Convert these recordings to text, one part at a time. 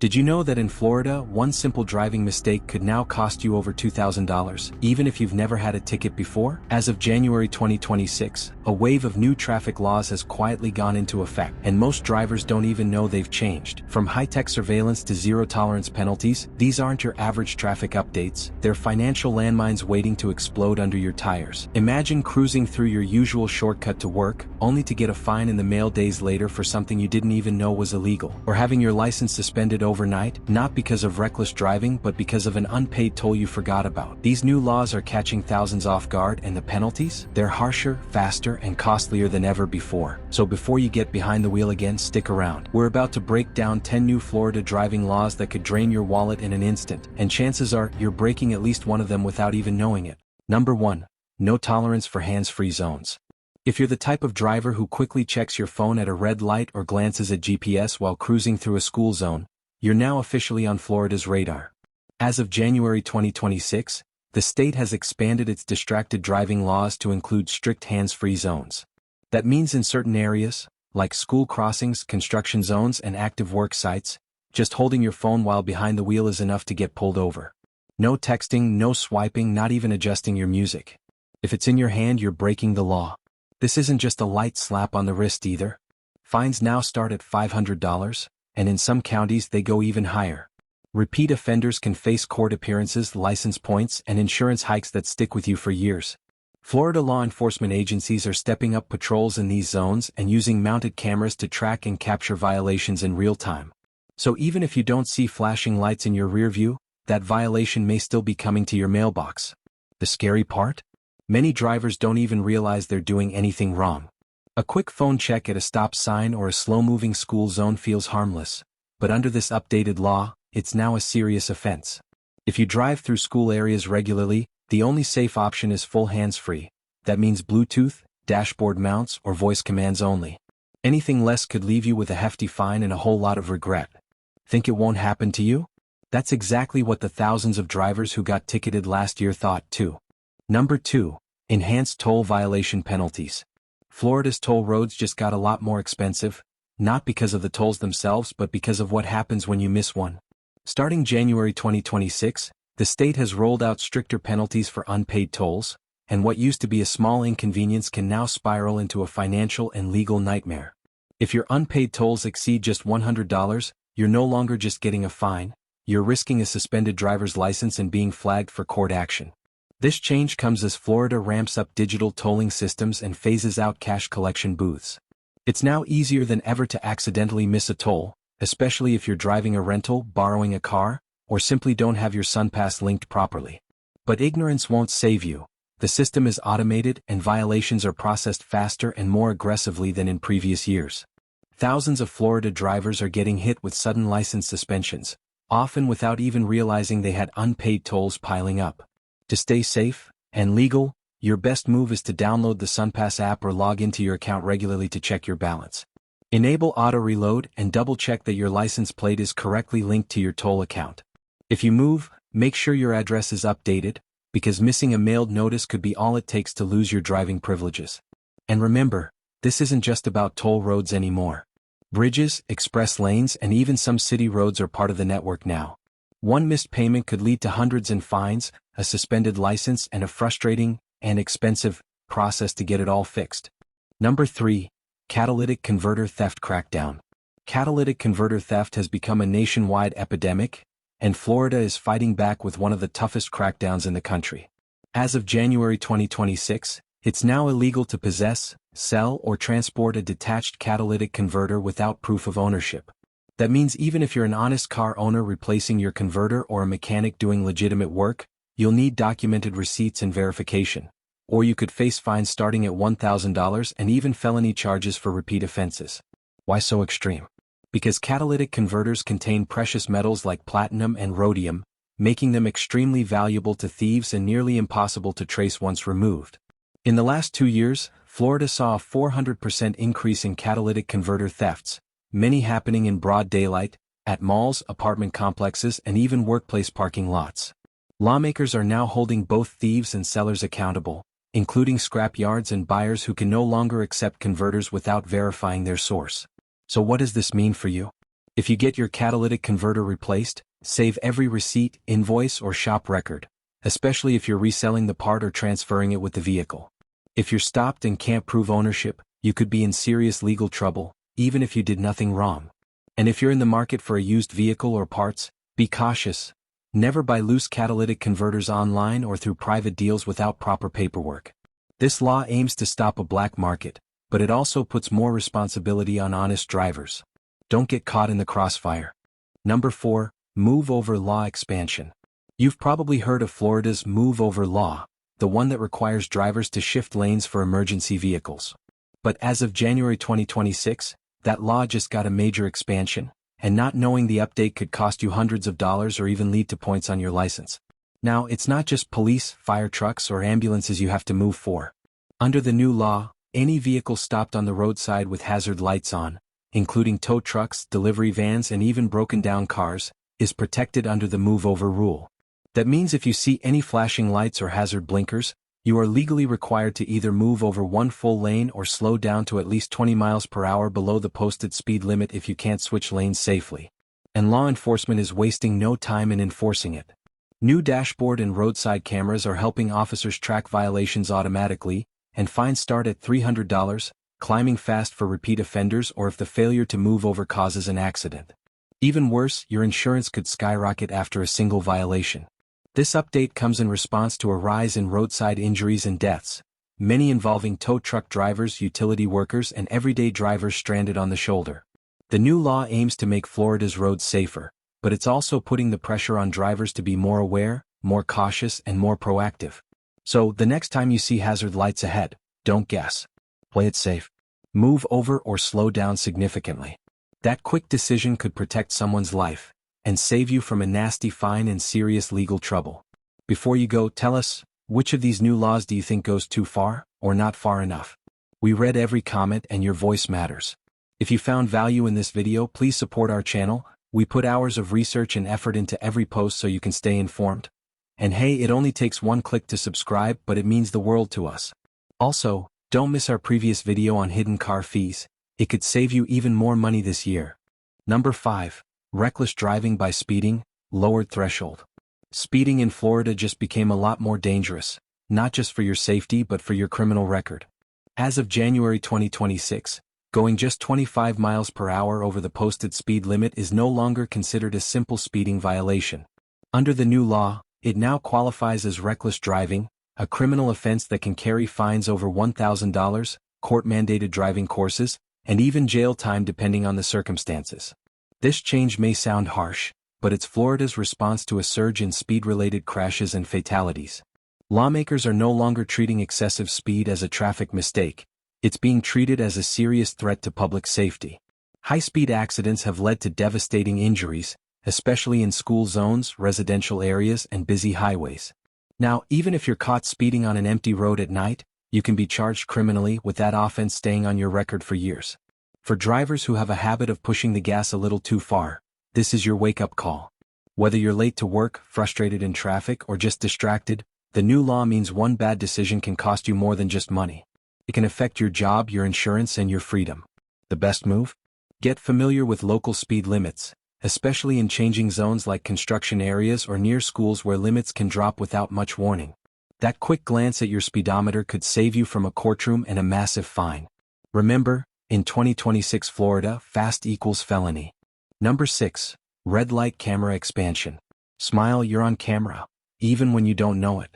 Did you know that in Florida, one simple driving mistake could now cost you over $2,000, even if you've never had a ticket before? As of January 2026, a wave of new traffic laws has quietly gone into effect, and most drivers don't even know they've changed. From high-tech surveillance to zero-tolerance penalties, these aren't your average traffic updates, they're financial landmines waiting to explode under your tires. Imagine cruising through your usual shortcut to work, only to get a fine in the mail days later for something you didn't even know was illegal, or having your license suspended overnight, not because of reckless driving but because of an unpaid toll you forgot about. These new laws are catching thousands off guard, and the penalties? They're harsher, faster, and costlier than ever before. So before you get behind the wheel again, stick around. We're about to break down 10 new Florida driving laws that could drain your wallet in an instant, and chances are you're breaking at least one of them without even knowing it. Number 1. No tolerance for hands-free zones. If you're the type of driver who quickly checks your phone at a red light or glances at GPS while cruising through a school zone, you're now officially on Florida's radar. As of January 2026, the state has expanded its distracted driving laws to include strict hands-free zones. That means in certain areas, like school crossings, construction zones, and active work sites, just holding your phone while behind the wheel is enough to get pulled over. No texting, no swiping, not even adjusting your music. If it's in your hand, you're breaking the law. This isn't just a light slap on the wrist either. Fines now start at $500, and in some counties they go even higher. Repeat offenders can face court appearances, license points, and insurance hikes that stick with you for years. Florida law enforcement agencies are stepping up patrols in these zones and using mounted cameras to track and capture violations in real time. So even if you don't see flashing lights in your rear view, that violation may still be coming to your mailbox. The scary part? Many drivers don't even realize they're doing anything wrong. A quick phone check at a stop sign or a slow-moving school zone feels harmless, but under this updated law, it's now a serious offense. If you drive through school areas regularly, the only safe option is full hands-free. That means Bluetooth, dashboard mounts, or voice commands only. Anything less could leave you with a hefty fine and a whole lot of regret. Think it won't happen to you? That's exactly what the thousands of drivers who got ticketed last year thought too. Number 2. Enhanced toll violation penalties. Florida's toll roads just got a lot more expensive, not because of the tolls themselves but because of what happens when you miss one. Starting January 2026, the state has rolled out stricter penalties for unpaid tolls, and what used to be a small inconvenience can now spiral into a financial and legal nightmare. If your unpaid tolls exceed just $100, you're no longer just getting a fine, you're risking a suspended driver's license and being flagged for court action. This change comes as Florida ramps up digital tolling systems and phases out cash collection booths. It's now easier than ever to accidentally miss a toll, especially if you're driving a rental, borrowing a car, or simply don't have your SunPass linked properly. But ignorance won't save you. The system is automated and violations are processed faster and more aggressively than in previous years. Thousands of Florida drivers are getting hit with sudden license suspensions, often without even realizing they had unpaid tolls piling up. To stay safe and legal, your best move is to download the SunPass app or log into your account regularly to check your balance. Enable auto reload and double-check that your license plate is correctly linked to your toll account. If you move, make sure your address is updated, because missing a mailed notice could be all it takes to lose your driving privileges. And remember, this isn't just about toll roads anymore. Bridges, express lanes, and even some city roads are part of the network now. One missed payment could lead to hundreds in fines, a suspended license, and a frustrating and expensive process to get it all fixed. Number 3. Catalytic converter theft crackdown. Catalytic converter theft has become a nationwide epidemic, and Florida is fighting back with one of the toughest crackdowns in the country. As of January 2026, it's now illegal to possess, sell, or transport a detached catalytic converter without proof of ownership. That means even if you're an honest car owner replacing your converter or a mechanic doing legitimate work, you'll need documented receipts and verification. Or you could face fines starting at $1,000 and even felony charges for repeat offenses. Why so extreme? Because catalytic converters contain precious metals like platinum and rhodium, making them extremely valuable to thieves and nearly impossible to trace once removed. In the last 2 years, Florida saw a 400% increase in catalytic converter thefts, many happening in broad daylight, at malls, apartment complexes, and even workplace parking lots. Lawmakers are now holding both thieves and sellers accountable, including scrap yards and buyers who can no longer accept converters without verifying their source. So what does this mean for you? If you get your catalytic converter replaced, save every receipt, invoice, or shop record, especially if you're reselling the part or transferring it with the vehicle. If you're stopped and can't prove ownership, you could be in serious legal trouble, even if you did nothing wrong. And if you're in the market for a used vehicle or parts, be cautious. Never buy loose catalytic converters online or through private deals without proper paperwork. This law aims to stop a black market, but it also puts more responsibility on honest drivers. Don't get caught in the crossfire. Number 4, Move Over Law expansion. You've probably heard of Florida's Move Over Law, the one that requires drivers to shift lanes for emergency vehicles. But as of January 2026, that law just got a major expansion, and not knowing the update could cost you hundreds of dollars or even lead to points on your license. Now, it's not just police, fire trucks, or ambulances you have to move for. Under the new law, any vehicle stopped on the roadside with hazard lights on, including tow trucks, delivery vans, and even broken-down cars, is protected under the Move Over rule. That means if you see any flashing lights or hazard blinkers, you are legally required to either move over one full lane or slow down to at least 20 miles per hour below the posted speed limit if you can't switch lanes safely. And law enforcement is wasting no time in enforcing it. New dashboard and roadside cameras are helping officers track violations automatically, and fines start at $300, climbing fast for repeat offenders or if the failure to move over causes an accident. Even worse, your insurance could skyrocket after a single violation. This update comes in response to a rise in roadside injuries and deaths, many involving tow truck drivers, utility workers, and everyday drivers stranded on the shoulder. The new law aims to make Florida's roads safer, but it's also putting the pressure on drivers to be more aware, more cautious, and more proactive. So, the next time you see hazard lights ahead, don't guess. Play it safe. Move over or slow down significantly. That quick decision could protect someone's life and save you from a nasty fine and serious legal trouble. Before you go, tell us, which of these new laws do you think goes too far, or not far enough? We read every comment and your voice matters. If you found value in this video, please support our channel. We put hours of research and effort into every post so you can stay informed. And hey, it only takes one click to subscribe, but it means the world to us. Also, don't miss our previous video on hidden car fees. It could save you even more money this year. Number 5. Reckless driving by speeding, lowered threshold. Speeding in Florida just became a lot more dangerous, not just for your safety but for your criminal record. As of January 2026, going just 25 miles per hour over the posted speed limit is no longer considered a simple speeding violation. Under the new law, it now qualifies as reckless driving, a criminal offense that can carry fines over $1,000, court-mandated driving courses, and even jail time depending on the circumstances. This change may sound harsh, but it's Florida's response to a surge in speed-related crashes and fatalities. Lawmakers are no longer treating excessive speed as a traffic mistake. It's being treated as a serious threat to public safety. High-speed accidents have led to devastating injuries, especially in school zones, residential areas, and busy highways. Now, even if you're caught speeding on an empty road at night, you can be charged criminally, with that offense staying on your record for years. For drivers who have a habit of pushing the gas a little too far, this is your wake-up call. Whether you're late to work, frustrated in traffic, or just distracted, the new law means one bad decision can cost you more than just money. It can affect your job, your insurance, and your freedom. The best move? Get familiar with local speed limits, especially in changing zones like construction areas or near schools where limits can drop without much warning. That quick glance at your speedometer could save you from a courtroom and a massive fine. Remember, in 2026 Florida, fast equals felony. Number 6. Red light camera expansion. Smile, you're on camera, even when you don't know it.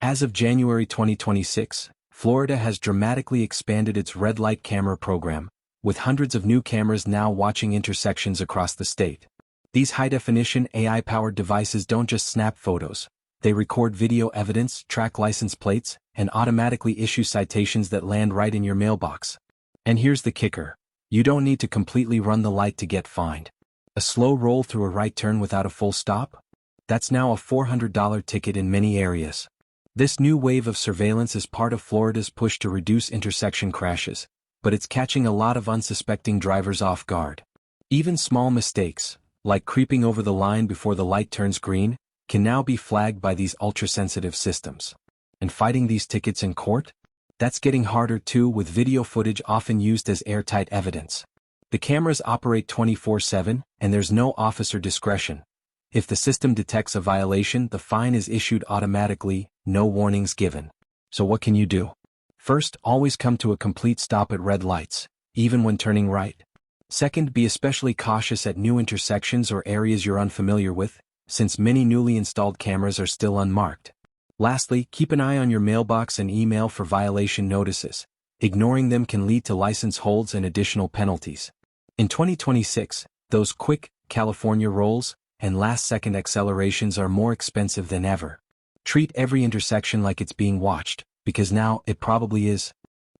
As of January 2026, Florida has dramatically expanded its red light camera program, with hundreds of new cameras now watching intersections across the state. These high-definition AI-powered devices don't just snap photos. They record video evidence, track license plates, and automatically issue citations that land right in your mailbox. And here's the kicker. You don't need to completely run the light to get fined. A slow roll through a right turn without a full stop? That's now a $400 ticket in many areas. This new wave of surveillance is part of Florida's push to reduce intersection crashes, but it's catching a lot of unsuspecting drivers off guard. Even small mistakes, like creeping over the line before the light turns green, can now be flagged by these ultra-sensitive systems. And fighting these tickets in court? That's getting harder too, with video footage often used as airtight evidence. The cameras operate 24/7, and there's no officer discretion. If the system detects a violation, the fine is issued automatically, no warnings given. So what can you do? First, always come to a complete stop at red lights, even when turning right. Second, be especially cautious at new intersections or areas you're unfamiliar with, since many newly installed cameras are still unmarked. Lastly, keep an eye on your mailbox and email for violation notices. Ignoring them can lead to license holds and additional penalties. In 2026, those quick, California rolls and last-second accelerations are more expensive than ever. Treat every intersection like it's being watched, because now it probably is.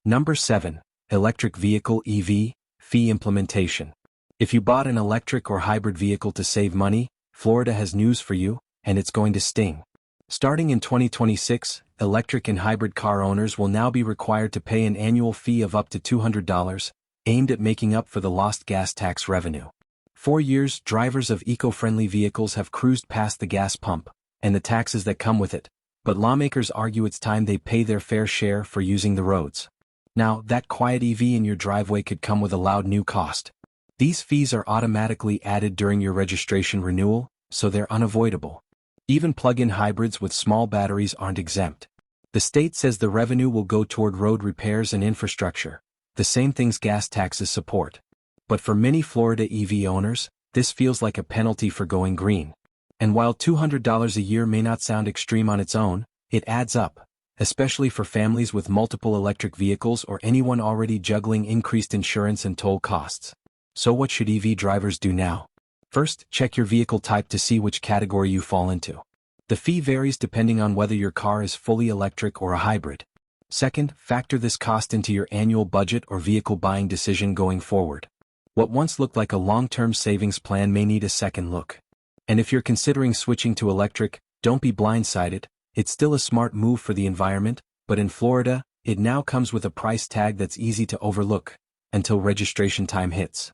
Number 7. Electric Vehicle (EV) Fee Implementation. If you bought an electric or hybrid vehicle to save money, Florida has news for you, and it's going to sting. Starting in 2026, electric and hybrid car owners will now be required to pay an annual fee of up to $200, aimed at making up for the lost gas tax revenue. For years, drivers of eco-friendly vehicles have cruised past the gas pump and the taxes that come with it, but lawmakers argue it's time they pay their fair share for using the roads. Now, that quiet EV in your driveway could come with a loud new cost. These fees are automatically added during your registration renewal, so they're unavoidable. Even plug-in hybrids with small batteries aren't exempt. The state says the revenue will go toward road repairs and infrastructure, the same things gas taxes support. But for many Florida EV owners, this feels like a penalty for going green. And while $200 a year may not sound extreme on its own, it adds up, especially for families with multiple electric vehicles or anyone already juggling increased insurance and toll costs. So what should EV drivers do now? First, check your vehicle type to see which category you fall into. The fee varies depending on whether your car is fully electric or a hybrid. Second, factor this cost into your annual budget or vehicle buying decision going forward. What once looked like a long-term savings plan may need a second look. And if you're considering switching to electric, don't be blindsided. It's still a smart move for the environment, but in Florida, it now comes with a price tag that's easy to overlook until registration time hits.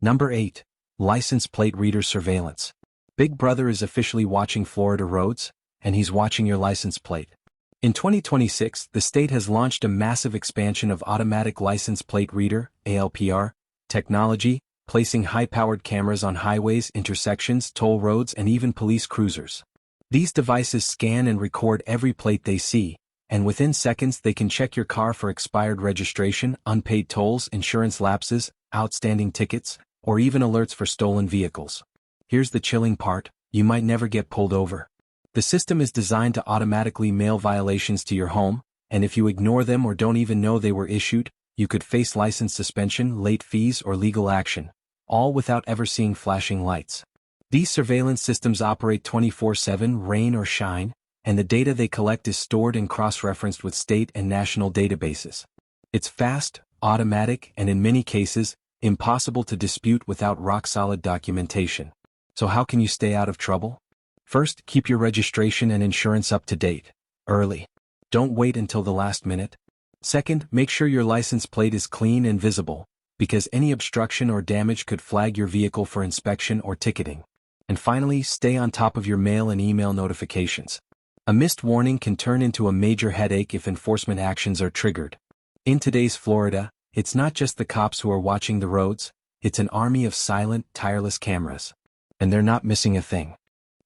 Number 8. License plate reader surveillance. Big Brother is officially watching Florida roads, and he's watching your license plate. In 2026, the state has launched a massive expansion of automatic license plate reader (ALPR) technology, placing high-powered cameras on highways, intersections, toll roads, and even police cruisers. These devices scan and record every plate they see, and within seconds they can check your car for expired registration, unpaid tolls, insurance lapses, outstanding tickets, or even alerts for stolen vehicles. Here's the chilling part: you might never get pulled over. The system is designed to automatically mail violations to your home, and if you ignore them or don't even know they were issued, you could face license suspension, late fees, or legal action, all without ever seeing flashing lights. These surveillance systems operate 24/7, rain or shine, and the data they collect is stored and cross-referenced with state and national databases. It's fast, automatic, and in many cases, impossible to dispute without rock-solid documentation. So how can you stay out of trouble? First, keep your registration and insurance up to date, early. Don't wait until the last minute. Second, make sure your license plate is clean and visible, because any obstruction or damage could flag your vehicle for inspection or ticketing. And finally, stay on top of your mail and email notifications. A missed warning can turn into a major headache if enforcement actions are triggered. In today's Florida, it's not just the cops who are watching the roads, it's an army of silent, tireless cameras. And they're not missing a thing.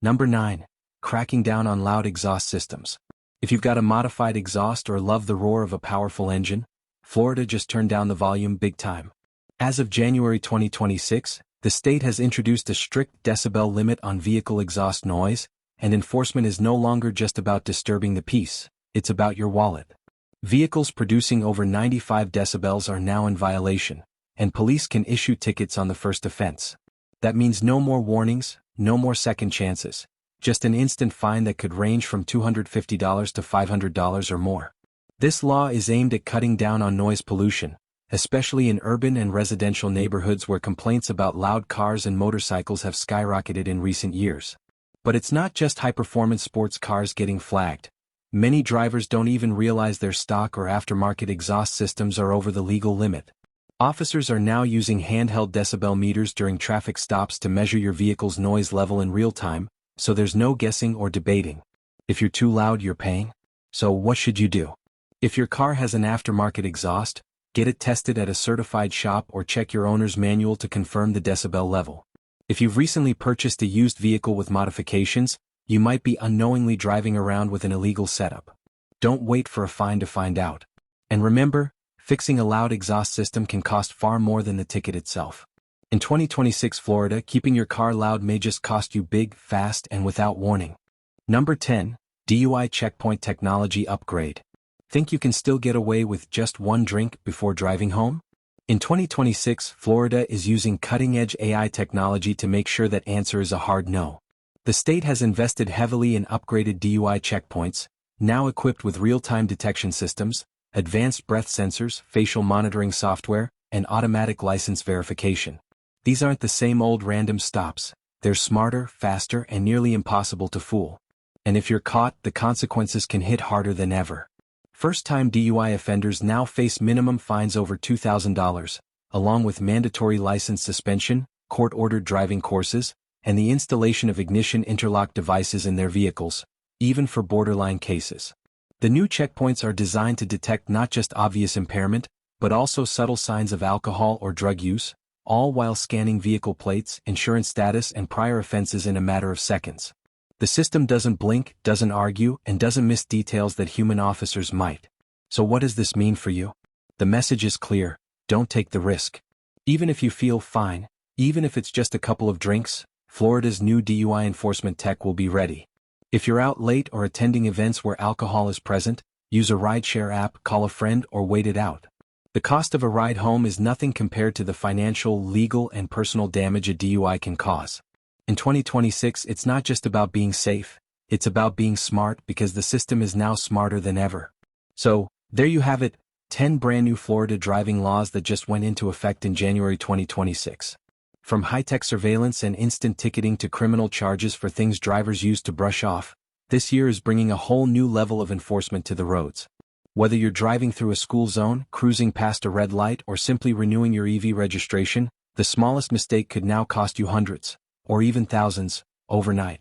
Number 9. Cracking down on loud exhaust systems. If you've got a modified exhaust or love the roar of a powerful engine, Florida just turned down the volume big time. As of January 2026, the state has introduced a strict decibel limit on vehicle exhaust noise, and enforcement is no longer just about disturbing the peace, it's about your wallet. Vehicles producing over 95 decibels are now in violation, and police can issue tickets on the first offense. That means no more warnings, no more second chances, just an instant fine that could range from $250 to $500 or more. This law is aimed at cutting down on noise pollution, especially in urban and residential neighborhoods where complaints about loud cars and motorcycles have skyrocketed in recent years. But it's not just high-performance sports cars getting flagged. Many drivers don't even realize their stock or aftermarket exhaust systems are over the legal limit. Officers are now using handheld decibel meters during traffic stops to measure your vehicle's noise level in real time, so there's no guessing or debating. If you're too loud, you're paying. So what should you do? If your car has an aftermarket exhaust, Get it tested at a certified shop or check your owner's manual to confirm the decibel level. If you've recently purchased a used vehicle with modifications, you might be unknowingly driving around with an illegal setup. Don't wait for a fine to find out. And remember, fixing a loud exhaust system can cost far more than the ticket itself. In 2026 Florida, keeping your car loud may just cost you big, fast, and without warning. Number 10. DUI checkpoint technology upgrade. Think you can still get away with just one drink before driving home? In 2026, Florida is using cutting-edge AI technology to make sure that answer is a hard no. The state has invested heavily in upgraded DUI checkpoints, now equipped with real-time detection systems, advanced breath sensors, facial monitoring software, and automatic license verification. These aren't the same old random stops. They're smarter, faster, and nearly impossible to fool. And if you're caught, the consequences can hit harder than ever. First-time DUI offenders now face minimum fines over $2,000, along with mandatory license suspension, court-ordered driving courses, and the installation of ignition interlock devices in their vehicles, even for borderline cases. The new checkpoints are designed to detect not just obvious impairment, but also subtle signs of alcohol or drug use, all while scanning vehicle plates, insurance status, and prior offenses in a matter of seconds. The system doesn't blink, doesn't argue, and doesn't miss details that human officers might. So what does this mean for you? The message is clear: don't take the risk. Even if you feel fine, even if it's just a couple of drinks, Florida's new DUI enforcement tech will be ready. If you're out late or attending events where alcohol is present, use a rideshare app, call a friend, or wait it out. The cost of a ride home is nothing compared to the financial, legal, and personal damage a DUI can cause. In 2026, it's not just about being safe, it's about being smart, because the system is now smarter than ever. So, there you have it, 10 brand new Florida driving laws that just went into effect in January 2026. From high-tech surveillance and instant ticketing to criminal charges for things drivers use to brush off, this year is bringing a whole new level of enforcement to the roads. Whether you're driving through a school zone, cruising past a red light, or simply renewing your EV registration, the smallest mistake could now cost you hundreds, or even thousands, overnight.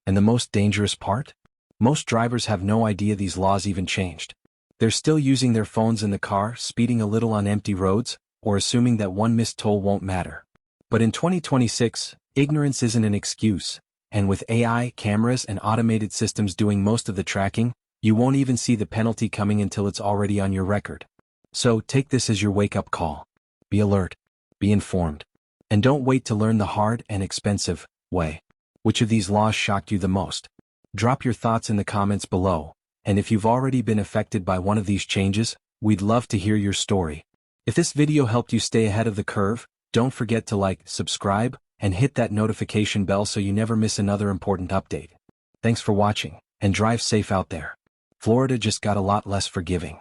And the most dangerous part? Most drivers have no idea these laws even changed. They're still using their phones in the car, speeding a little on empty roads, or assuming that one missed toll won't matter. But in 2026, ignorance isn't an excuse, and with AI, cameras, and automated systems doing most of the tracking, you won't even see the penalty coming until it's already on your record. So take this as your wake-up call. Be alert. Be informed. And don't wait to learn the hard and expensive way. Which of these laws shocked you the most? Drop your thoughts in the comments below, and if you've already been affected by one of these changes, we'd love to hear your story. If this video helped you stay ahead of the curve, don't forget to like, subscribe, and hit that notification bell so you never miss another important update. Thanks for watching, and drive safe out there. Florida just got a lot less forgiving.